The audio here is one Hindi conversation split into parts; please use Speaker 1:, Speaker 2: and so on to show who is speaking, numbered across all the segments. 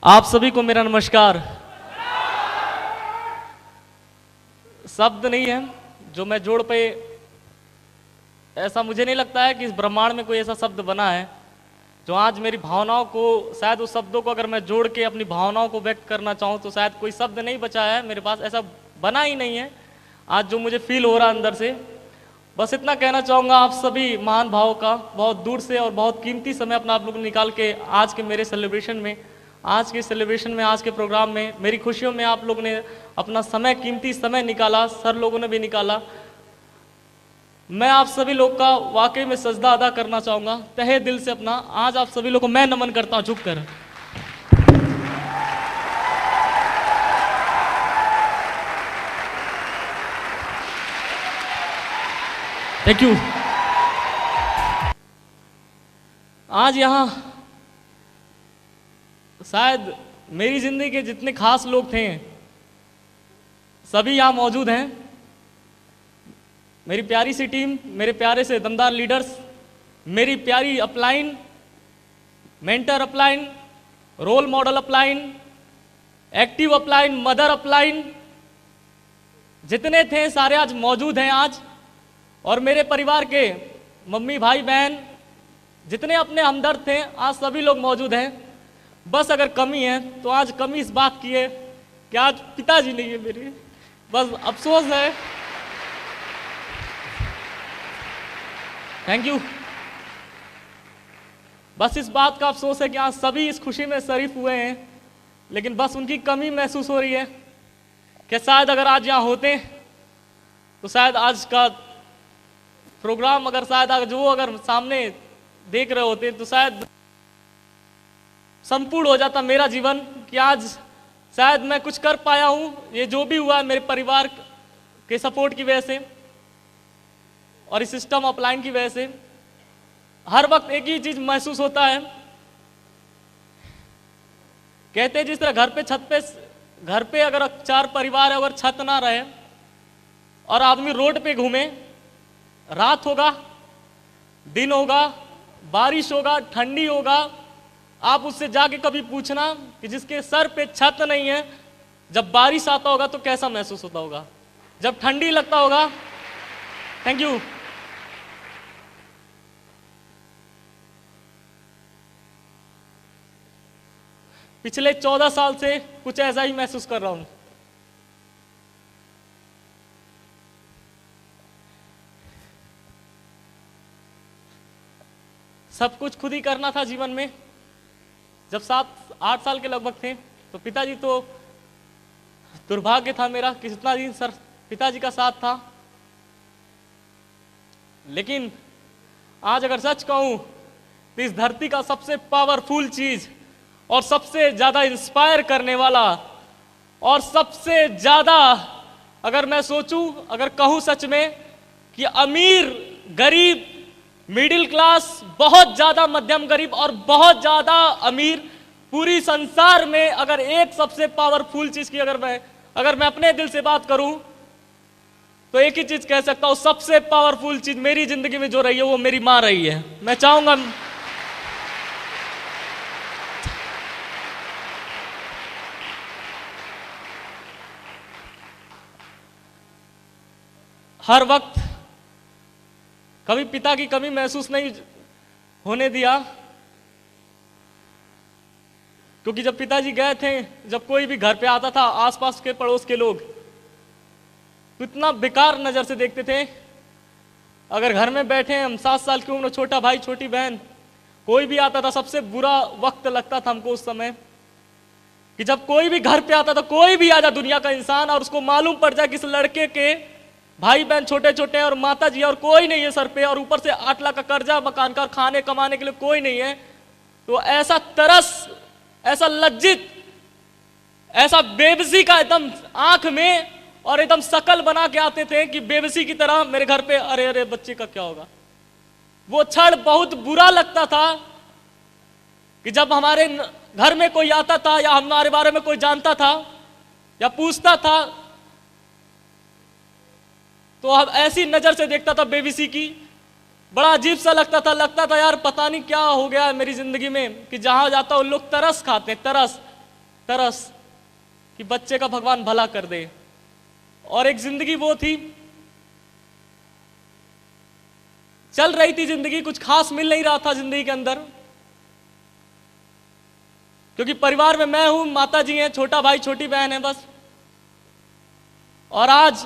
Speaker 1: आप सभी को मेरा नमस्कार। शब्द नहीं है जो मैं जोड़ पे, ऐसा मुझे नहीं लगता है कि इस ब्रह्मांड में कोई ऐसा शब्द बना है जो आज मेरी भावनाओं को, शायद उस शब्दों को अगर मैं जोड़ के अपनी भावनाओं को व्यक्त करना चाहूँ तो शायद कोई शब्द नहीं बचा है मेरे पास, ऐसा बना ही नहीं है आज जो मुझे फील हो रहा है अंदर से। बस इतना कहना चाहूँगा आप सभी महान भावों का, बहुत दूर से और बहुत कीमती समय अपना आप लोग निकाल के आज के मेरे सेलिब्रेशन में, आज के प्रोग्राम में, मेरी खुशियों में आप लोग ने अपना समय, कीमती समय निकाला, सर लोगों ने भी निकाला। मैं आप सभी लोग का वाकई में सजदा अदा करना चाहूँगा तहे दिल से अपना। आज आप सभी लोग को मैं नमन करता हूँ झुक कर। Thank you. आज यहाँ शायद मेरी जिंदगी के जितने खास लोग थे सभी यहाँ मौजूद हैं। मेरी प्यारी सी टीम, मेरे प्यारे से दमदार लीडर्स, मेरी प्यारी upline, mentor upline, role model upline, active upline, mother upline, जितने थे सारे आज मौजूद हैं आज। और मेरे परिवार के मम्मी भाई बहन जितने अपने हमदर्द थे आज सभी लोग मौजूद हैं। बस अगर कमी है तो आज कमी इस बात की है कि आज पिताजी नहीं है मेरे, बस अफसोस है। Thank you. बस इस बात का अफसोस है कि आज सभी इस खुशी में शरीक हुए हैं, लेकिन बस उनकी कमी महसूस हो रही है कि शायद अगर आज यहाँ होते तो शायद आज का प्रोग्राम अगर शायद अगर सामने देख रहे होते तो शायद संपूर्ण हो जाता मेरा जीवन, कि आज शायद मैं कुछ कर पाया हूँ। ये जो भी हुआ है मेरे परिवार के सपोर्ट की वजह से और इस सिस्टम अपलाइन की वजह से। हर वक्त एक ही चीज महसूस होता है, कहते हैं जिस तरह घर पे अगर 4 परिवार है, अगर छत ना रहे और आदमी रोड पे घूमे, रात होगा, दिन होगा, बारिश होगा, ठंडी होगा, आप उससे जाके कभी पूछना कि जिसके सर पे छत नहीं है, जब बारिश आता होगा तो कैसा महसूस होता होगा, जब ठंडी लगता होगा। Thank you. पिछले 14 साल से कुछ ऐसा ही महसूस कर रहा हूं। सब कुछ खुद ही करना था जीवन में। जब 7-8 साल के लगभग थे तो पिताजी तो दुर्भाग्य था मेरा, कितना दिन सर पिताजी का साथ था। लेकिन आज अगर सच कहूं तो इस धरती का सबसे पावरफुल चीज और सबसे ज्यादा इंस्पायर करने वाला और सबसे ज्यादा, अगर मैं सोचूं, अगर कहूं सच में कि अमीर, गरीब, मिडिल क्लास, बहुत ज्यादा मध्यम गरीब और बहुत ज्यादा अमीर, पूरी संसार में अगर एक सबसे पावरफुल चीज की अगर मैं अपने दिल से बात करूं तो एक ही चीज कह सकता हूं, सबसे पावरफुल चीज मेरी जिंदगी में जो रही है वो मेरी मां रही है। मैं चाहूंगा हर वक्त कभी पिता की कमी महसूस नहीं होने दिया, क्योंकि जब पिताजी गए थे, जब कोई भी घर पे आता था, आसपास के पड़ोस के लोग तो इतना बेकार नजर से देखते थे। अगर घर में बैठे हम 7 साल की उम्र, छोटा भाई छोटी बहन, कोई भी आता था, सबसे बुरा वक्त लगता था हमको उस समय कि जब कोई भी घर पे आता था, कोई भी आ जाए दुनिया का इंसान, और उसको मालूम पड़ जाए कि इस लड़के के भाई बहन छोटे छोटे हैं और माता जी और कोई नहीं है सर पे, और ऊपर से 8 लाख का कर्जा मकान का, और खाने कमाने के लिए कोई नहीं है, तो ऐसा तरस, ऐसा लज्जित, ऐसा बेबसी का एकदम आंख में और एकदम शकल बना के आते थे कि बेबसी की तरह मेरे घर पे, अरे अरे बच्चे का क्या होगा। वो क्षण बहुत बुरा लगता था कि जब हमारे घर में कोई आता था या हमारे बारे में कोई जानता था या पूछता था तो अब ऐसी नजर से देखता था बेबसी की, बड़ा अजीब सा लगता था यार पता नहीं क्या हो गया है मेरी जिंदगी में कि जहां जाता हूं लोग तरस खाते हैं, तरस। तरस कि बच्चे का भगवान भला कर दे। और एक जिंदगी वो थी, चल रही थी जिंदगी, कुछ खास मिल नहीं रहा था जिंदगी के अंदर, क्योंकि परिवार में मैं हूं, माता जी हैं, छोटा भाई छोटी बहन है बस। और आज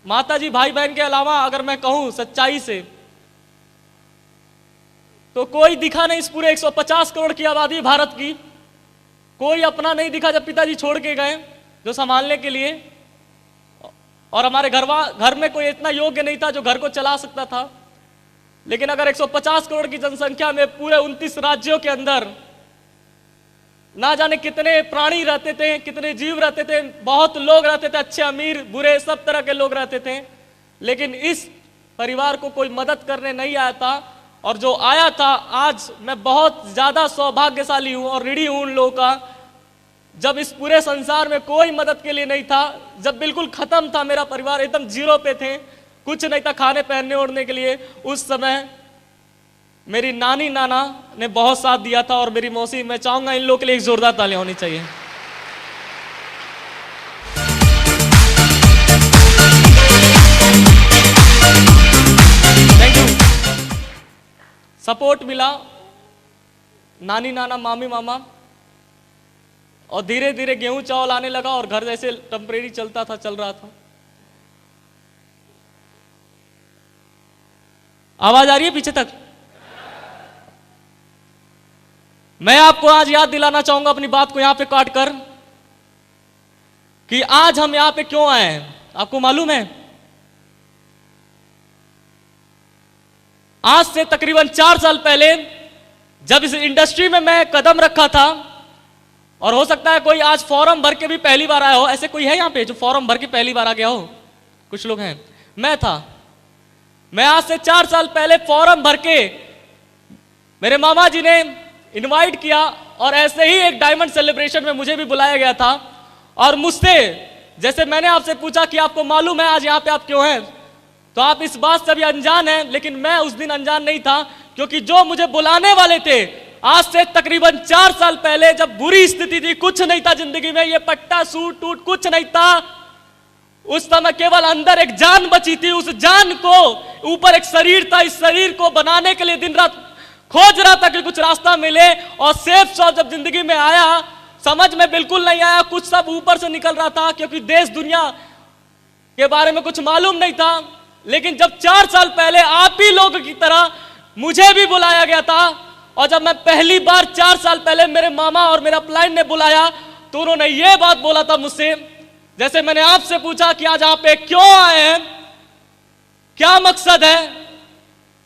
Speaker 1: माता जी भाई बहन के अलावा अगर मैं कहूं सच्चाई से, तो कोई दिखा नहीं इस पूरे 150 करोड़ की आबादी भारत की, कोई अपना नहीं दिखा जब पिताजी छोड़ के गए जो संभालने के लिए। और हमारे घर में कोई इतना योग्य नहीं था जो घर को चला सकता था। लेकिन अगर 150 करोड़ की जनसंख्या में पूरे 29 राज्यों के अंदर ना जाने कितने प्राणी रहते थे, कितने जीव रहते थे, बहुत लोग रहते थे, अच्छे अमीर बुरे सब तरह के लोग रहते थे, लेकिन इस परिवार को कोई मदद करने नहीं आया था। और जो आया था, आज मैं बहुत ज्यादा सौभाग्यशाली हूं और ऋणी हूं उन लोगों का, जब इस पूरे संसार में कोई मदद के लिए नहीं था, जब बिल्कुल खत्म था मेरा परिवार, एकदम जीरो पे थे, कुछ नहीं था खाने पहनने ओढ़ने के लिए, उस समय मेरी नानी नाना ने बहुत साथ दिया था। और मेरी मौसी, मैं चाहूंगा इन लोगों के लिए एक जोरदार तालियां होनी चाहिए। Thank you. सपोर्ट मिला नानी नाना मामी मामा, और धीरे धीरे गेहूं चावल आने लगा और घर जैसे टेम्परेरी चलता था, चल रहा था। आवाज आ रही है पीछे तक? मैं आपको आज याद दिलाना चाहूंगा अपनी बात को यहां पे काट कर, कि आज हम यहां पे क्यों आए हैं। आपको मालूम है, आज से तकरीबन 4 साल पहले जब इस इंडस्ट्री में मैं कदम रखा था, और हो सकता है कोई आज फॉर्म भर के भी पहली बार आया हो, ऐसे कोई है यहां पे जो फॉर्म भर के पहली बार आ गया हो? कुछ लोग हैं, मैं था। मैं आज से 4 साल पहले फॉर्म भर के मेरे मामा जी ने इनवाइट किया, और ऐसे ही एक डायमंड सेलिब्रेशन में मुझे भी बुलाया गया था। और मुझसे, जैसे मैंने आपसे पूछा कि आपको मालूम है आज यहां पे आप क्यों हैं, तो आप इस बात से भी अनजान हैं, लेकिन मैं उस दिन अनजान नहीं था, क्योंकि जो मुझे बुलाने वाले थे आज से तकरीबन 4 साल पहले, जब बुरी स्थिति थी, कुछ नहीं था जिंदगी में, ये पट्टा सूट टूट कुछ नहीं था, उस समय केवल अंदर एक जान बची थी। उस जान को ऊपर एक शरीर था, इस शरीर को बनाने के लिए दिन रात खोज रहा था कि कुछ रास्ता मिले। और सेफ शॉप जब जिंदगी में आया, समझ में बिल्कुल नहीं आया, कुछ सब ऊपर से निकल रहा था, क्योंकि देश दुनिया के बारे में कुछ मालूम नहीं था। लेकिन जब 4 साल पहले आप ही लोगों की तरह मुझे भी बुलाया गया था, और जब मैं पहली बार 4 साल पहले मेरे मामा और मेरा अपलाइन ने बुलाया, तो उन्होंने ये बात बोला था मुझसे, जैसे मैंने आपसे पूछा कि आज आप पे क्यों आए हैं, क्या मकसद है,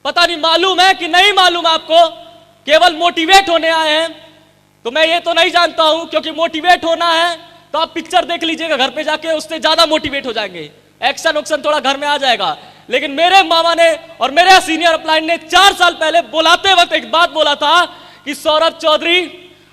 Speaker 1: पता नहीं मालूम है कि नहीं मालूम आपको, केवल मोटिवेट होने आए हैं। तो मैं ये तो नहीं जानता हूं, क्योंकि मोटिवेट होना है तो आप पिक्चर देख लीजिएगा घर पे जाके, उससे ज्यादा मोटिवेट हो जाएंगे, एक्शन उक्शन थोड़ा घर में आ जाएगा। लेकिन मेरे मामा ने और मेरे सीनियर अपलाइन ने 4 साल पहले बुलाते वक्त एक बात बोला था कि सौरभ चौधरी,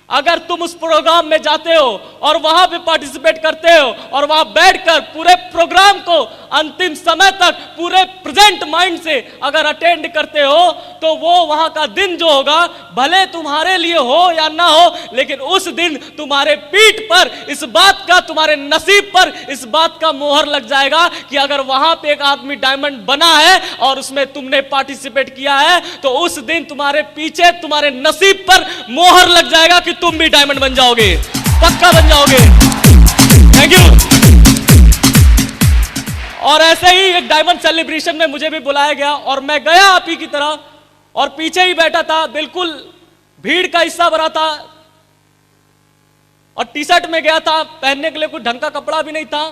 Speaker 1: अगर तुम उस प्रोग्राम में जाते हो और वहां पे पार्टिसिपेट करते हो और वहां बैठकर पूरे प्रोग्राम को अंतिम समय तक पूरे प्रेजेंट माइंड से अगर अटेंड करते हो, तो वो वहां का दिन जो होगा, भले तुम्हारे लिए हो या ना हो, लेकिन उस दिन तुम्हारे पीठ पर इस बात का, तुम्हारे नसीब पर इस बात का मोहर लग जाएगा कि अगर वहां पे एक आदमी डायमंड बना है और उसमें तुमने पार्टिसिपेट किया है, तो उस दिन तुम्हारे पीछे, तुम्हारे नसीब पर मोहर लग जाएगा कि तुम भी डायमंड बन जाओगे, पक्का बन जाओगे। Thank you. और ऐसे ही एक डायमंड सेलिब्रेशन में मुझे भी बुलाया गया, और मैं गया आप ही की तरह, और पीछे ही बैठा था, बिल्कुल भीड़ का हिस्सा भरा था, और टी शर्ट में गया था, पहनने के लिए कुछ ढंग का कपड़ा भी नहीं था।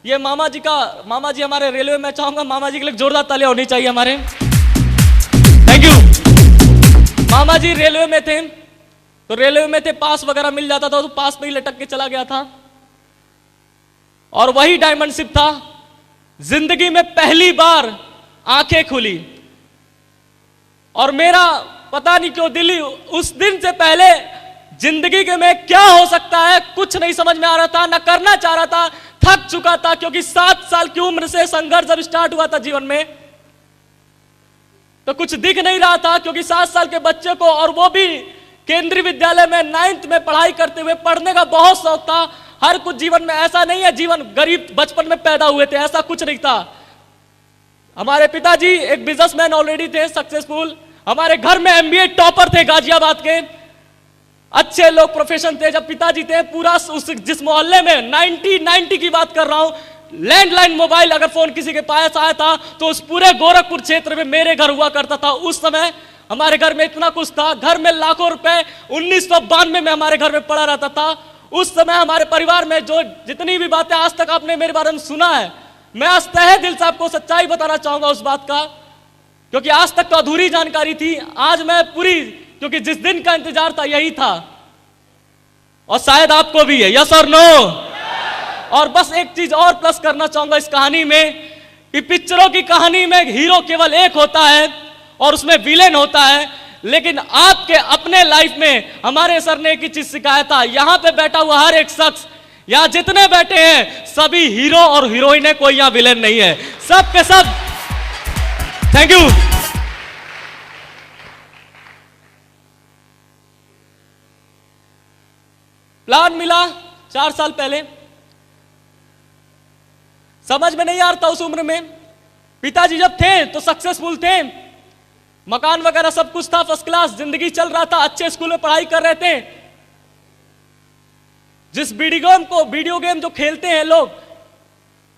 Speaker 1: ये मामा जी हमारे रेलवे में, चाहूंगा मामा जी के लिए जोरदार तालियां होनी चाहिए हमारे। Thank you. मामा जी रेलवे में थे, तो रेलवे में थे, पास वगैरह मिल जाता था तो पास पे ही लटक के चला गया था, और वही डायमंड शिप था। जिंदगी में पहली बार आंखें खुली, और मेरा पता नहीं क्यों दिल उस दिन से पहले जिंदगी के में क्या हो सकता है कुछ नहीं समझ में आ रहा था, ना करना चाह रहा था, थक चुका था, क्योंकि 7 साल की उम्र से संघर्ष जब स्टार्ट हुआ था जीवन में, तो कुछ दिख नहीं रहा था, क्योंकि 7 साल के बच्चे को, और वो भी केंद्रीय विद्यालय में 9th में पढ़ाई करते हुए पढ़ने का बहुत शौक था। हर कुछ जीवन में ऐसा नहीं है जीवन गरीब बचपन में पैदा हुए थे, ऐसा कुछ नहीं था। हमारे पिताजी एक बिजनेसमैन ऑलरेडी थे, सक्सेसफुल। हमारे घर में MBA टॉपर थे गाजियाबाद के, अच्छे लोग प्रोफेशन थे। जब पिताजी थे पूरा उस जिस मोहल्ले में 1990 की बात कर रहा हूं, लैंडलाइन मोबाइल अगर फोन किसी के पास आया था तो उस पूरे गोरखपुर क्षेत्र में मेरे घर हुआ करता था। उस समय हमारे घर में इतना कुछ था, घर में लाखों रुपए 1992 में हमारे घर में पड़ा रहता था। उस समय हमारे परिवार में जो जितनी भी बातें आज तक आपने मेरे बारे में सुना है, मैं आज तहे दिल से आपको सच्चाई बताना चाहूंगा उस बात का, क्योंकि आज तक तो अधूरी जानकारी थी। आज मैं पूरी, क्योंकि जिस दिन का इंतजार था यही था, और शायद आपको भी है। यस और नो? और बस एक चीज और प्लस करना चाहूंगा इस कहानी में, कि पिक्चरों की कहानी में हीरो केवल एक होता है और उसमें विलेन होता है, लेकिन आपके अपने लाइफ में हमारे सर ने एक ही चीज सिखाया था। यहां पे बैठा हुआ हर एक शख्स, यहां जितने बैठे हैं सभी हीरो और हीरोइन है, कोई यहां विलेन नहीं है, सब के सब। Thank you. प्लान मिला 4 साल पहले, समझ में नहीं आ रहा था उस उम्र में। पिताजी जब थे तो सक्सेसफुल थे, मकान वगैरह सब कुछ था, फर्स्ट क्लास जिंदगी चल रहा था, अच्छे स्कूल में पढ़ाई कर रहे थे। जिस वीडियो गेम जो खेलते हैं लोग,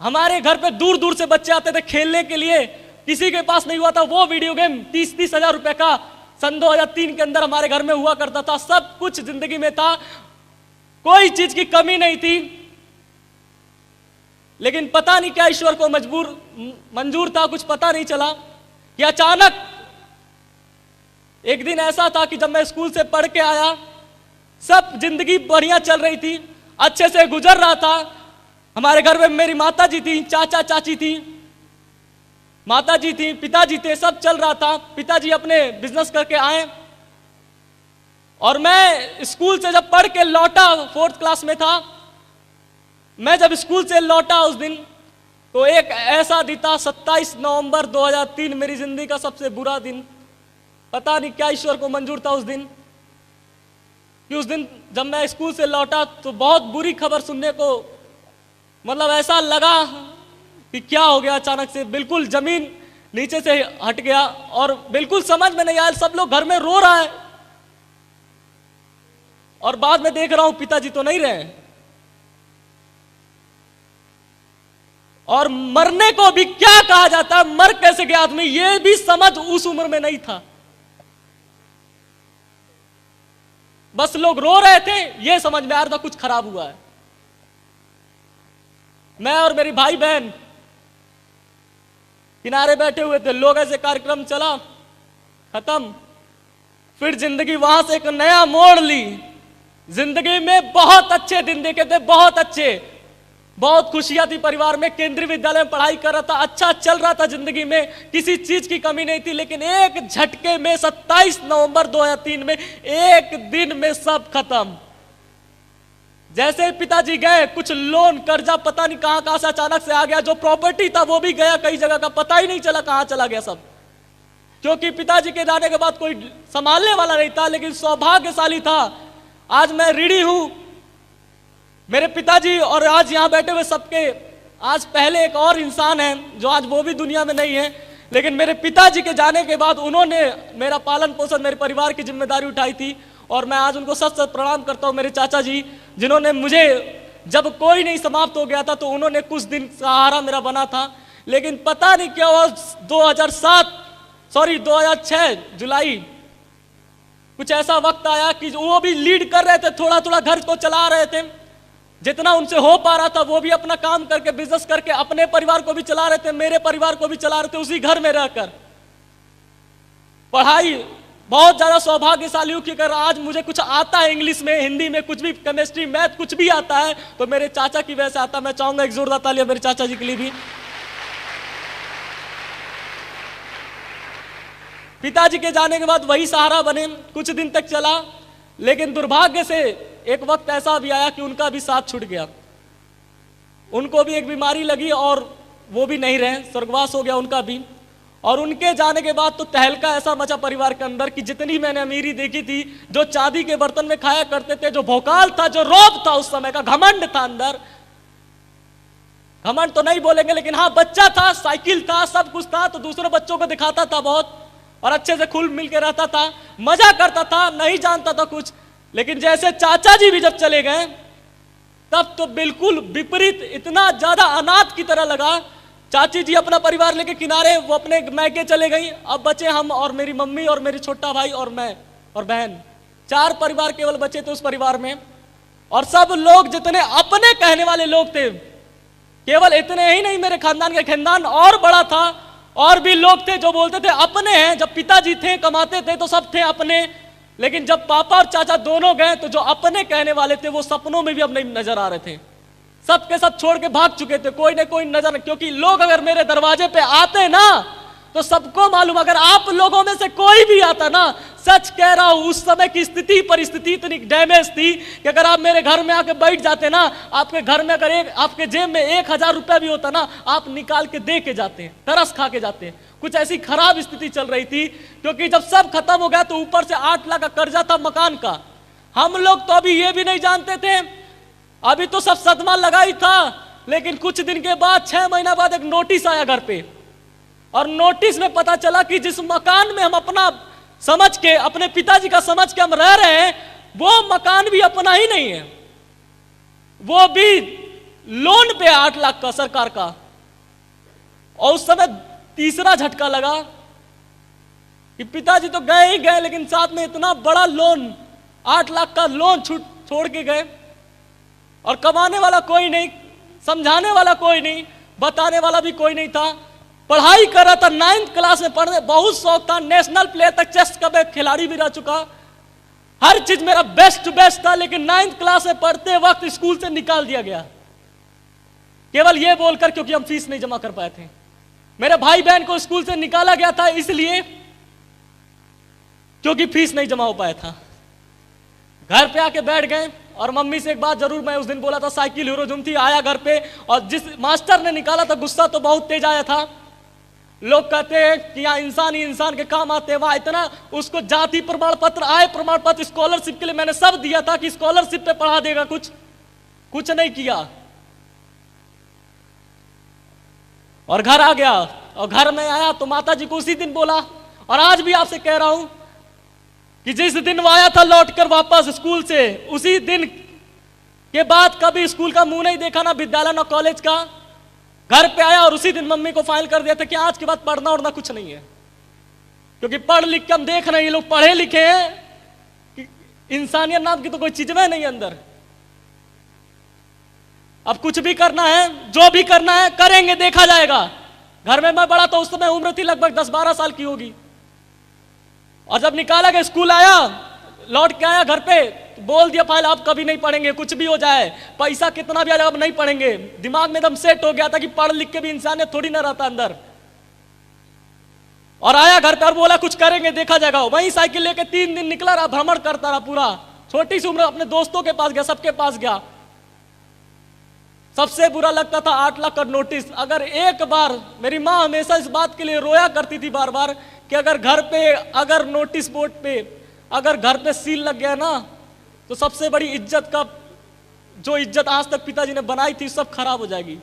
Speaker 1: हमारे घर पे दूर दूर से बच्चे आते थे खेलने के लिए, किसी के पास नहीं हुआ था वो वीडियो गेम 30-30 हजार रुपए का सन 2003 के अंदर हमारे घर में हुआ करता था। सब कुछ जिंदगी में था, कोई चीज की कमी नहीं थी। लेकिन पता नहीं क्या ईश्वर को मंजूर था, कुछ पता नहीं चला कि अचानक एक दिन ऐसा था कि जब मैं स्कूल से पढ़ के आया, सब जिंदगी बढ़िया चल रही थी, अच्छे से गुजर रहा था। हमारे घर में मेरी माता जी थी, चाचा चाची थी, माता जी थी, पिताजी थे, सब चल रहा था। पिताजी अपने बिजनेस करके आए और मैं स्कूल से जब पढ़ के लौटा, 4th क्लास में था मैं, जब स्कूल से लौटा उस दिन, तो एक ऐसा दिन था 27 नवंबर 2003, मेरी जिंदगी का सबसे बुरा दिन। पता नहीं क्या ईश्वर को मंजूर था उस दिन, कि उस दिन जब मैं स्कूल से लौटा तो बहुत बुरी खबर सुनने को, मतलब ऐसा लगा कि क्या हो गया। अचानक से बिल्कुल जमीन नीचे से हट गया और बिल्कुल समझ में नहीं आया। सब लोग घर में रो रहा है और बाद में देख रहा हूं पिताजी तो नहीं रहे। और मरने को भी क्या कहा जाता है, मर कैसे गया आदमी, ये भी समझ उस उम्र में नहीं था। बस लोग रो रहे थे, ये समझ में आ रहा था कुछ खराब हुआ है। मैं और मेरी भाई बहन किनारे बैठे हुए थे, लोग ऐसे कार्यक्रम चला, खत्म। फिर जिंदगी वहां से एक नया मोड़ ली। जिंदगी में बहुत अच्छे दिन देखे थे, बहुत अच्छे, बहुत खुशियां थी परिवार में। केंद्रीय विद्यालय में पढ़ाई कर रहा था, अच्छा चल रहा था जिंदगी में, किसी चीज की कमी नहीं थी। लेकिन एक झटके में 27 नवंबर 2003 में एक दिन में सब खत्म। जैसे ही पिताजी गए, कुछ लोन कर्जा पता नहीं कहां कहां से अचानक से आ गया, जो प्रॉपर्टी था वो भी गया, कई जगह का पता ही नहीं चला कहां चला गया सब, क्योंकि पिताजी के जाने के बाद कोई संभालने वाला नहीं था। लेकिन सौभाग्यशाली था, आज मैं ऋणी हूं मेरे पिताजी और आज यहां बैठे हुए सबके। आज पहले एक और इंसान है जो आज वो भी दुनिया में नहीं है, लेकिन मेरे पिताजी के जाने के बाद उन्होंने मेरा पालन पोषण, मेरे परिवार की जिम्मेदारी उठाई थी, और मैं आज उनको सच सच प्रणाम करता हूं। मेरे चाचा जी, जिन्होंने मुझे, जब कोई नहीं समाप्त हो गया था तो उन्होंने कुछ दिन सहारा मेरा बना था। लेकिन पता नहीं क्या हुआ, 2006 जुलाई, कुछ ऐसा वक्त आया कि वो भी लीड कर रहे थे, थोड़ा थोड़ा घर को चला रहे थे, जितना उनसे हो पा रहा था वो भी अपना काम करके, बिजनेस करके अपने परिवार को भी चला रहे थे, मेरे परिवार को भी चला रहे थे, उसी घर में रहकर। पढ़ाई बहुत ज्यादा सौभाग्यशाली हूं कि अगर आज मुझे कुछ आता है इंग्लिश में, हिंदी में, कुछ भी, केमिस्ट्री, मैथ, कुछ भी आता है तो मेरे चाचा की वजह से आता है। मैं चाहूंगा एक जोरदार तालियां मेरे चाचा जी के लिए भी। पिताजी के जाने के बाद वही सहारा बने, कुछ दिन तक चला। लेकिन दुर्भाग्य से एक वक्त ऐसा भी आया कि उनका भी साथ छूट गया, उनको भी एक बीमारी लगी और वो भी नहीं रहे, स्वर्गवास हो गया उनका भी। और उनके जाने के बाद तो तहलका ऐसा मचा परिवार के अंदर कि जितनी मैंने अमीरी देखी थी, जो चांदी के बर्तन में खाया करते थे, जो भोकाल था, जो रौब था उस समय का, घमंड था अंदर, घमंड तो नहीं बोलेंगे लेकिन हाँ बच्चा था, साइकिल था, सब कुछ था, तो दूसरे बच्चों को दिखाता था बहुत और अच्छे से खुल मिल के रहता था, मजा करता था, नहीं जानता था कुछ। लेकिन जैसे चाचा जी भी जब चले गए तब तो बिल्कुल विपरीत, इतना ज्यादा अनाथ की तरह लगा। चाची जी अपना परिवार लेके किनारे, वो अपने मैके चले गई, अब बचे हम और मेरी मम्मी और मेरी छोटा भाई और मैं और बहन, 4 परिवार केवल बचे थे उस परिवार में। और सब लोग जितने अपने कहने वाले लोग थे, केवल इतने ही नहीं, मेरे खानदान का खानदान और बड़ा था, और भी लोग थे जो बोलते थे अपने हैं। जब पिताजी थे कमाते थे तो सब थे अपने, लेकिन जब पापा और चाचा दोनों गए तो जो अपने कहने वाले थे वो सपनों में भी अब नहीं नजर आ रहे थे, सब के सब छोड़ के भाग चुके थे, कोई ना कोई नजर। क्योंकि लोग अगर मेरे दरवाजे पे आते ना तो सबको मालूम, अगर आप लोगों में से कोई भी आता ना, सच कह रहा हूं उस समय की स्थिति परिस्थिति इतनी डैमेज थी कि अगर आप मेरे घर में आके बैठ जाते ना, आपके घर में अगर आपके जेब में 1000 रुपया भी होता ना, आप निकाल के दे के जाते हैं, तरस खा के जाते हैं। कुछ ऐसी खराब स्थिति चल रही थी, क्योंकि जब सब खत्म हो गया तो ऊपर से 8 लाख का कर्जा था मकान का। हम लोग तो अभी ये भी नहीं जानते थे, अभी तो सब सदमा लगा ही था। लेकिन कुछ दिन के बाद, 6 महीना बाद एक नोटिस आया घर पे, और नोटिस में पता चला कि जिस मकान में हम अपना समझ के, अपने पिताजी का समझ के हम रह रहे हैं, वो मकान भी अपना ही नहीं है, वो भी लोन पे 8 लाख का सरकार का। और उस समय तीसरा झटका लगा कि पिताजी तो गए ही गए, लेकिन साथ में इतना बड़ा लोन, 8 लाख का लोन छोड़ के गए, और कमाने वाला कोई नहीं, समझाने वाला कोई नहीं, बताने वाला भी कोई नहीं था। पढ़ाई कर रहा था, 9th क्लास में पढ़ने बहुत शौक था, नेशनल प्लेयर तक, चेस का मैं खिलाड़ी भी रह चुका, हर चीज मेरा बेस्ट टू बेस्ट था। लेकिन 9th क्लास में पढ़ते वक्त स्कूल से निकाल दिया गया, केवल यह बोलकर क्योंकि हम फीस नहीं जमा कर पाए थे। मेरे भाई बहन को स्कूल से निकाला गया था इसलिए क्योंकि फीस नहीं जमा हो पाया था। घर पे आके बैठ गए, और मम्मी से एक बात जरूर मैं उस दिन बोला था, साइकिल हीरोजुम थी, आया घर पे, और जिस मास्टर ने निकाला था गुस्सा तो बहुत तेज आया था। लोग कहते हैं कि यहाँ इंसान ही इंसान के काम आते हैं, वहां इतना उसको जाति प्रमाण पत्र, आय प्रमाण पत्र, स्कॉलरशिप के लिए मैंने सब दिया था कि स्कॉलरशिप पे पढ़ा देगा, कुछ नहीं किया। और घर आ गया, और घर में आया तो माता जी को उसी दिन बोला, और आज भी आपसे कह रहा हूं कि जिस दिन वो आया था लौटकर वापस स्कूल से, उसी दिन के बाद कभी स्कूल का मुंह नहीं देखा, ना विद्यालय ना कॉलेज का। घर पे आया और उसी दिन मम्मी को फाइल कर दिया था कि आज के बाद पढ़ना उड़ना कुछ नहीं है, क्योंकि पढ़ लिख के हम देख रहे हैं ये लोग पढ़े लिखे हैं कि इंसानियत नाम की तो कोई चीज में नहीं अंदर। अब कुछ भी करना है, जो भी करना है करेंगे, देखा जाएगा। घर में मैं बड़ा तो उस समय उम्र थी लगभग 10-12 साल की होगी, और जब निकाला गया स्कूल आया, लौट के आया घर पे, तो बोल दिया फाइल आप कभी नहीं पढ़ेंगे, कुछ भी हो जाए, पैसा कितना भी आ जाए अब नहीं पढ़ेंगे। दिमाग में एकदम सेट हो गया था कि पढ़ लिख के भी इंसानियत थोड़ी ना रहता अंदर। और आया घर पे और बोला कुछ करेंगे देखा जाएगा। वही साइकिल लेके 3 दिन निकला रहा, भ्रमण करता रहा पूरा, छोटी सी उम्र, अपने दोस्तों के पास गया, सबके पास गया। सबसे बुरा लगता था 8 लाख का नोटिस। अगर एक बार, मेरी माँ हमेशा इस बात के लिए रोया करती थी बार बार कि अगर घर पे, अगर नोटिस बोर्ड पे, अगर घर पे सील लग गया ना, तो सबसे बड़ी इज्जत का, जो इज्जत आज तक पिताजी ने बनाई थी सब खराब हो जाएगी।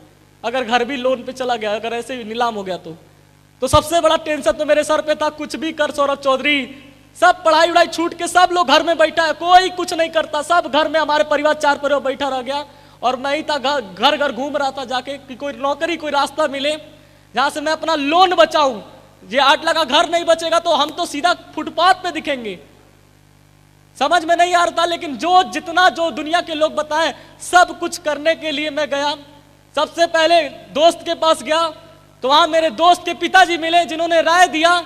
Speaker 1: अगर घर भी लोन पे चला गया, अगर ऐसे नीलाम हो गया तो सबसे बड़ा टेंशन तो मेरे सर पे था। कुछ भी कर सौरभ चौधरी, सब पढ़ाई उड़ाई छूट के सब लोग घर में बैठा है, कोई कुछ नहीं करता, सब घर में, हमारे परिवार 4 परिवार बैठा रह गया, और मैं ही था घर घर घूम रहा था जाके कि कोई नौकरी, कोई रास्ता मिले जहां से मैं अपना लोन बचाऊं। ये 8 लाख का घर नहीं बचेगा तो हम तो सीधा फुटपाथ पे दिखेंगे। समझ में नहीं आ रहा था, लेकिन जितना दुनिया के लोग बताएं, सब कुछ करने के लिए मैं गया। सबसे पहले दोस्त के पास गया तो वहां मेरे दोस्त के पिताजी मिले, जिन्होंने राय दिया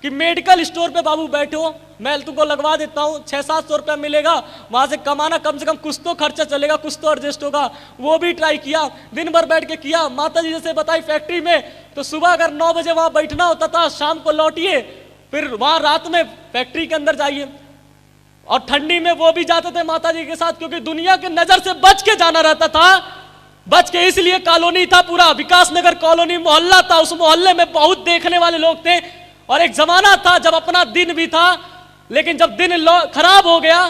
Speaker 1: कि मेडिकल स्टोर पे बाबू बैठो, मैं तुमको लगवा देता हूँ, 600-700 रुपया मिलेगा, वहां से कमाना, कम से कम कुछ तो खर्चा चलेगा, कुछ तो एडजस्ट होगा। वो भी ट्राई किया, दिन भर बैठ के किया। माता जी जैसे बताई फैक्ट्री में, तो सुबह अगर 9 बजे वहां बैठना होता था, शाम को लौटिए, फिर वहां रात में फैक्ट्री के अंदर जाइए। और ठंडी में वो भी जाते थे माता जी के साथ, क्योंकि दुनिया के नजर से बच के जाना रहता था। बच के इसलिए कॉलोनी था, पूरा विकास नगर कॉलोनी मोहल्ला था, उस मोहल्ले में बहुत देखने वाले लोग थे। और एक जमाना था जब अपना दिन भी था, लेकिन जब दिन खराब हो गया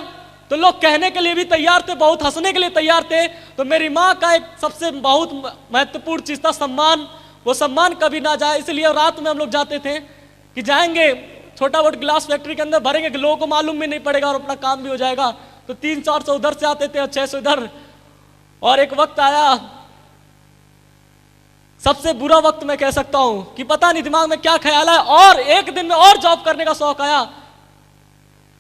Speaker 1: तो लोग कहने के लिए भी तैयार थे, बहुत हंसने के लिए तैयार थे। तो मेरी माँ का एक सबसे बहुत महत्वपूर्ण चीज था सम्मान, वो सम्मान कभी ना जाए, इसलिए रात में हम लोग जाते थे कि जाएंगे छोटा बोट गिलास फैक्ट्री के अंदर भरेंगे, लोगों को मालूम भी नहीं पड़ेगा और अपना काम भी हो जाएगा। तो 300-400 उधर से आते थे और 600 इधर। और एक वक्त आया, सबसे बुरा वक्त मैं कह सकता हूं कि पता नहीं दिमाग में क्या ख्याल है, और एक दिन में और जॉब करने का शौक आया,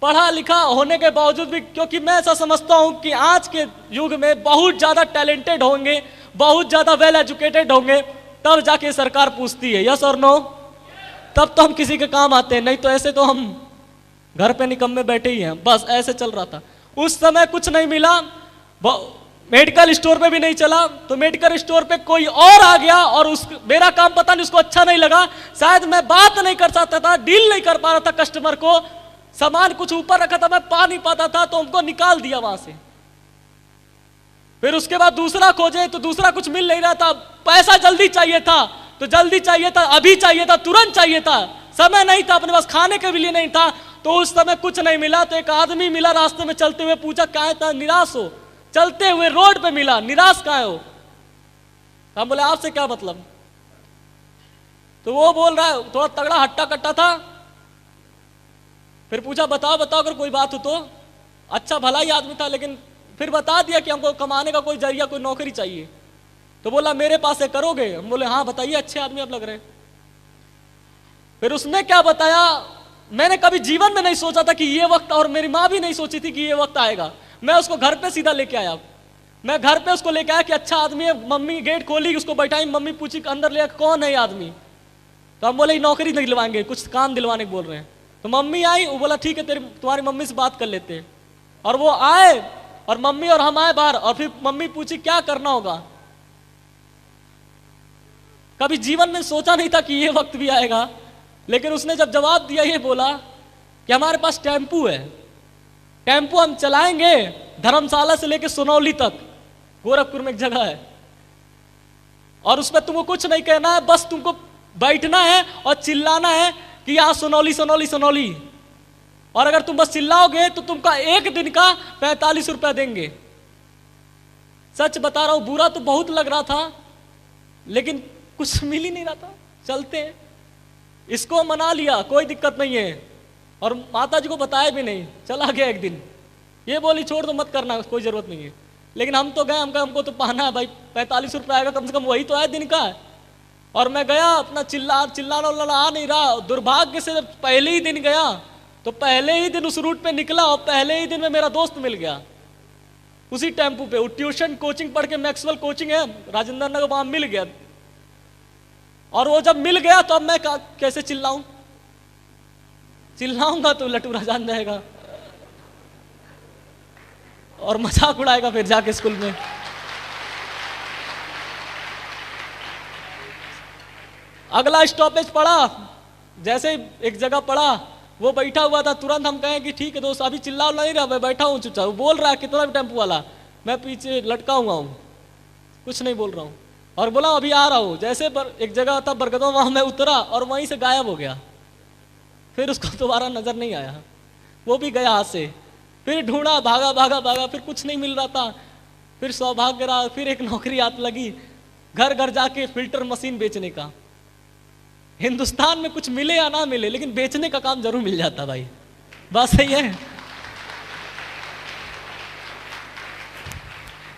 Speaker 1: पढ़ा लिखा होने के बावजूद भी, क्योंकि मैं ऐसा समझता हूं कि आज के युग में बहुत ज्यादा टैलेंटेड होंगे, बहुत ज्यादा वेल एजुकेटेड होंगे, तब जाके सरकार पूछती है यस और नो, तब तो हम किसी के काम आते हैं, नहीं तो ऐसे तो हम घर पे निकम्मे बैठे ही हैं। बस ऐसे चल रहा था। उस समय कुछ नहीं मिला, मेडिकल स्टोर पे भी नहीं चला, तो मेडिकल स्टोर पे कोई और आ गया और मेरा काम पता नहीं उसको अच्छा नहीं लगा, शायद मैं बात नहीं कर सकता था, डील नहीं कर पा रहा था कस्टमर को, सामान कुछ ऊपर रखा था मैं पा नहीं पाता था, तो हमको निकाल दिया वहां से। फिर उसके बाद दूसरा खोजे तो दूसरा कुछ मिल नहीं रहा था, पैसा जल्दी चाहिए था, तो जल्दी चाहिए था, अभी चाहिए था, तुरंत चाहिए था, समय नहीं था अपने पास, खाने के भी लिए नहीं था, तो उस समय कुछ नहीं मिला। तो एक आदमी मिला रास्ते में चलते हुए, पूछा कहाँ था, निराश हो, चलते हुए रोड पे मिला, निराश कहाँ हो? हम बोले आपसे क्या मतलब? तो वो बोल रहा है, थोड़ा तगड़ा हट्टा कट्टा था। फिर पूछा बताओ बताओ अगर कोई बात हो तो। अच्छा भला ही आदमी था, लेकिन फिर बता दिया कि हमको कमाने का कोई जरिया, कोई नौकरी चाहिए। तो बोला मेरे पास है, करोगे? हम बोले हाँ बताइए, अच्छे आदमी आप लग रहे हैं। फिर उसने क्या बताया, मैंने कभी जीवन में नहीं सोचा था कि ये वक्त, और मेरी माँ भी नहीं सोची थी कि ये वक्त आएगा। मैं उसको घर पे सीधा लेके आया, मैं घर पे उसको लेके आया कि अच्छा आदमी है। मम्मी गेट खोली, उसको बैठाई, मम्मी पूछी अंदर ले कौन है आदमी? तो हम बोले नौकरी दिलवाएंगे, कुछ काम दिलवाने को बोल रहे हैं। तो मम्मी आई, वो बोला ठीक है तुम्हारी मम्मी से बात कर लेते हैं। और वो आए और मम्मी और हम आए बाहर, और फिर मम्मी पूछी क्या करना होगा। कभी जीवन में सोचा नहीं था कि ये वक्त भी आएगा, लेकिन उसने जब जवाब दिया ये बोला कि हमारे पास टेम्पू है, टेम्पू हम चलाएंगे धर्मशाला से लेके सोनौली तक, गोरखपुर में एक जगह है, और उसमें तुमको कुछ नहीं कहना है, बस तुमको बैठना है और चिल्लाना है कि यहाँ सोनौली सोनौली सोनौली। और अगर तुम बस चिल्लाओगे तो तुमका एक दिन का 45 रुपया देंगे। सच बता रहा हूं, बुरा तो बहुत लग रहा था, लेकिन कुछ मिल ही नहीं रहा था। चलते हैं, इसको मना लिया, कोई दिक्कत नहीं है, और माता जी को बताया भी नहीं, चला गया एक दिन। ये बोली छोड़ दो मत करना, कोई जरूरत नहीं है। लेकिन हम तो गए, हमको तो पाना है भाई, 45 रुपया आएगा कम से कम, वही तो है दिन का। और मैं गया, अपना चिल्लाना आ नहीं रहा। दुर्भाग्य से जब पहले ही दिन गया तो पहले ही दिन उस रूट पे निकला, और पहले ही दिन में मेरा दोस्त मिल गया उसी टेम्पू पे। वो ट्यूशन कोचिंग पढ़ के, मैक्सवेल कोचिंग है राजेंद्र नगर, वहां मिल गया। और वो जब मिल गया तो अब मैं कैसे चिल्लाऊं? चिल्लाऊंगा तो लटूरा जान जाएगा और मजाक उड़ाएगा फिर जाके स्कूल में। अगला स्टॉपेज पड़ा, जैसे एक जगह पड़ा, वो बैठा हुआ था, तुरंत हम कहें कि ठीक है दोस्त अभी चिल्ला नहीं रहा, मैं बैठा हूँ चुपचाप। वो बोल रहा है कितना भी टेम्पू वाला, मैं पीछे लटका हुआ हूँ, कुछ नहीं बोल रहा हूँ। और बोला अभी आ रहा हूँ। जैसे एक जगह था बरगदों, वहां मैं उतरा और वहीं से गायब हो गया। फिर उसको दोबारा नजर नहीं आया, वो भी गया हाथ से। फिर ढूंढा, भागा भागा भागा, फिर कुछ नहीं मिल रहा था। फिर सौभाग्य रहा, फिर एक नौकरी हाथ लगी, घर घर जाके फिल्टर मशीन बेचने का। हिंदुस्तान में कुछ मिले या ना मिले, लेकिन बेचने का काम जरूर मिल जाता भाई, बात सही है।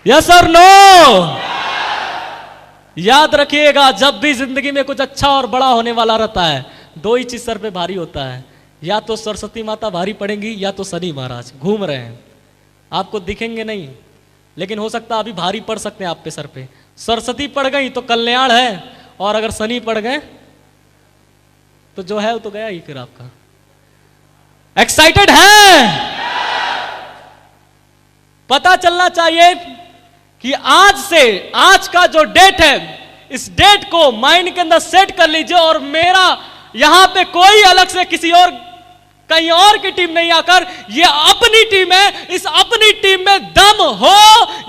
Speaker 1: यस और नो? याद रखिएगा, जब भी जिंदगी में कुछ अच्छा और बड़ा होने वाला रहता है, दो ही चीज सर पे भारी होता है, या तो सरस्वती माता भारी पड़ेंगी, या तो शनि महाराज घूम रहे हैं, आपको दिखेंगे नहीं, लेकिन हो सकता है अभी भारी पड़ सकते हैं आप पे सर पे। सरस्वती पड़ गई तो कल्याण है, और अगर शनि पड़ गए तो जो है वो तो गया ही फिर आपका। एक्साइटेड है? पता चलना चाहिए कि आज से, आज का जो डेट है, इस डेट को माइंड के अंदर सेट कर लीजिए। और मेरा यहां पे कोई अलग से किसी और कहीं और की टीम नहीं आकर, ये अपनी टीम है। इस अपनी टीम में दम हो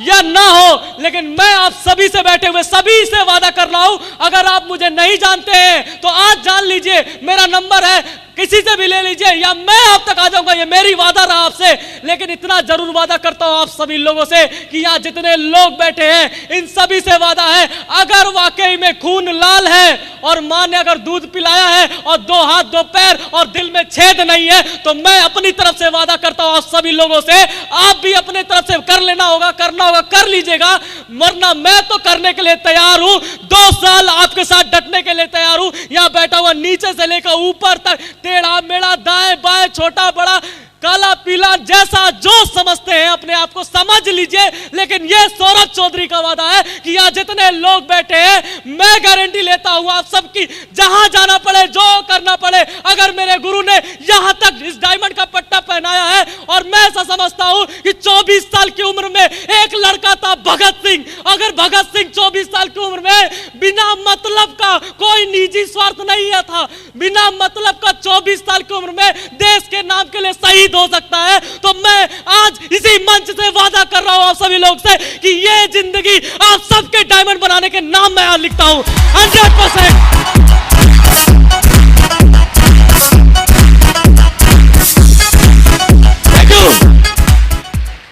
Speaker 1: या ना हो, लेकिन मैं आप सभी से बैठे हुए सभी से वादा कर रहा हूं, अगर आप मुझे नहीं जानते हैं तो आज जान लीजिए, मेरा नंबर है, किसी से भी ले लीजिए या मैं आप तक आ जाऊंगा, ये मेरी वादा रहा आपसे। लेकिन इतना जरूर वादा करता हूं आप सभी लोगों से कि यहां जितने लोग बैठे हैं इन सभी से वादा है, अगर वाकई में खून लाल है और मां ने अगर दूध पिलाया है और 2 हाथ 2 पैर और दिल में छेद नहीं है, तो मैं अपनी तरफ से वादा करता हूं आप सभी लोगों से, आप भी अपने तरफ से कर लेना होगा, करना होगा, कर लीजिएगा, वरना मैं तो करने के लिए तैयार हूं, 2 साल आपके साथ डटने के लिए तैयार हूं। यहां बैठा हुआ नीचे से लेकर ऊपर तक, टेढ़ा मेढ़ा, दाएं बाएं, छोटा बड़ा, काला पीला, जैसा जो समझते हैं अपने आप को समझ लीजिए। लेकिन यह सौरभ चौधरी का वादा है कि यहां जितने लोग बैठे हैं, मैं गारंटी लेता हूं आप सबकी, जहां जाना पड़े, जो करना पड़े, अगर मेरे गुरु ने यहां तक इस डायमंड का पट्टा पहनाया है, और मैं ऐसा समझता हूं कि 24 साल की उम्र में एक लड़का था भगत सिंह, अगर भगत सिंह 24 साल की उम्र में बिना मतलब का, कोई निजी स्वार्थ नहीं था, बिना मतलब का 24 साल की उम्र में देश के नाम के लिए शहीद हो सकता है, तो मैं आज इसी मंच से वादा कर रहा हूं आप सभी लोग से कि ये जिंदगी आप सबके डायमंड बनाने के नाम मैं आज लिखता हूं 100%।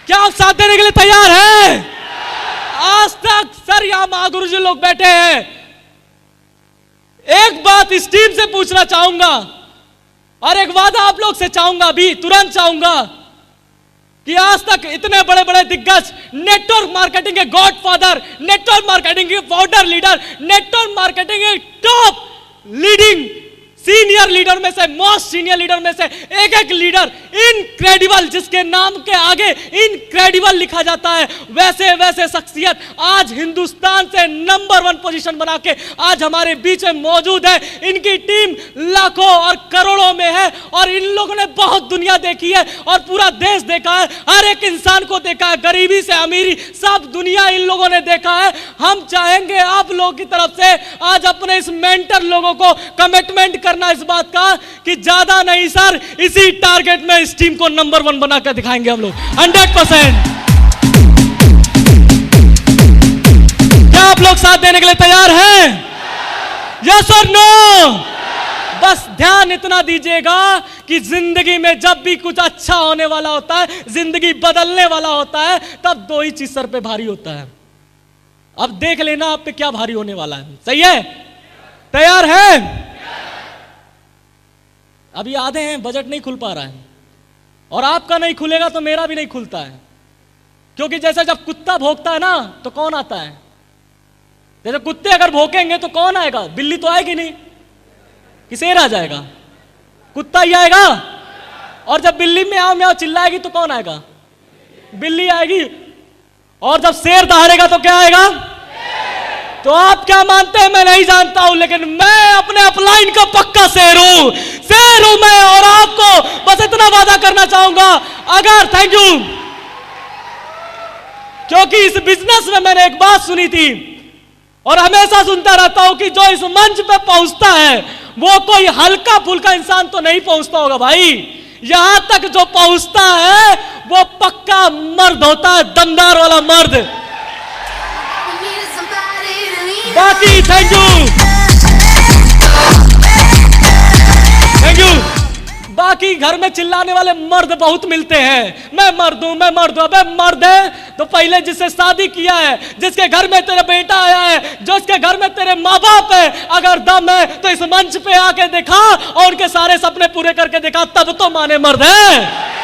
Speaker 1: क्या आप साथ देने के लिए तैयार हैं? आज तक सर यहां महागुरु जी लोग बैठे हैं, एक बात इस टीम से पूछना चाहूंगा और एक वादा आप लोग से चाहूंगा, अभी तुरंत चाहूंगा कि आज तक इतने बड़े बड़े दिग्गज, नेटवर्क मार्केटिंग के गॉडफादर, नेटवर्क मार्केटिंग के फाउंडर लीडर, नेटवर्क मार्केटिंग के टॉप लीडिंग सीनियर लीडर में से, मोस्ट सीनियर लीडर में से एक लीडर, इनक्रेडिबल, जिसके नाम के आगे इनक्रेडिबल लिखा जाता है, वैसे वैसे शख्सियत आज हिंदुस्तान से नंबर 1 पोजीशन बना के आज हमारे बीच में मौजूद है। इनकी टीम लाखों और करोड़ों में है और इन लोगों ने बहुत दुनिया देखी है और पूरा देश देखा है, हर एक इंसान को देखा है, गरीबी से अमीरी सब दुनिया इन लोगों ने देखा है। हम चाहेंगे आप लोगों की तरफ से आज अपने इस मेंटर लोगों को कमिटमेंट करना इस बात का कि ज्यादा नहीं सर, इसी टारगेट में इस टीम को नंबर 1 बनाकर दिखाएंगे हम लोग 100%। क्या आप लोग साथ देने के लिए तैयार हैं? यस और नो? बस ध्यान इतना दीजिएगा कि जिंदगी में जब भी कुछ अच्छा होने वाला होता है, जिंदगी बदलने वाला होता है, तब 2 ही चीज सर पे भारी होता है। अब देख लेना आप पे क्या भारी होने वाला है। सही है? तैयार है? अभी आधे हैं, बजट नहीं खुल पा रहा है और आपका नहीं खुलेगा तो मेरा भी नहीं खुलता है, क्योंकि जैसे जब कुत्ता भौंकता है ना तो कौन आता है? जैसे कुत्ते अगर भौंकेंगे तो कौन आएगा? बिल्ली तो आएगी नहीं कि शेर आ जाएगा? कुत्ता ही आएगा। और जब बिल्ली म्याऊं म्याऊं चिल्लाएगी तो कौन आएगा? बिल्ली आएगी। और जब शेर दहाड़ेगा तो क्या आएगा? तो आप क्या मानते हैं? मैं नहीं जानता हूं, लेकिन मैं अपने अपलाइन का पक्का शेर हूं मैं। और आपको बस इतना वादा करना चाहूंगा, अगर थैंक यू, क्योंकि इस बिजनेस में मैंने एक बात सुनी थी और हमेशा सुनता रहता हूं कि जो इस मंच पे पहुंचता है वो कोई हल्का फुल्का इंसान तो नहीं पहुंचता होगा भाई, यहां तक जो पहुंचता है वो पक्का मर्द होता है, दमदार वाला मर्द। बाकी थैंक यू। बाकी घर में चिल्लाने वाले मर्द बहुत मिलते हैं, मैं मर्द हूं, मैं मर्द हूं। अबे मर्द है तो पहले जिससे शादी किया है, जिसके घर में तेरा बेटा आया है, जिसके घर में तेरे माँ बाप है, अगर दम है तो इस मंच पे आके दिखा और उनके सारे सपने पूरे करके दिखा, तब तो माने मर्द है।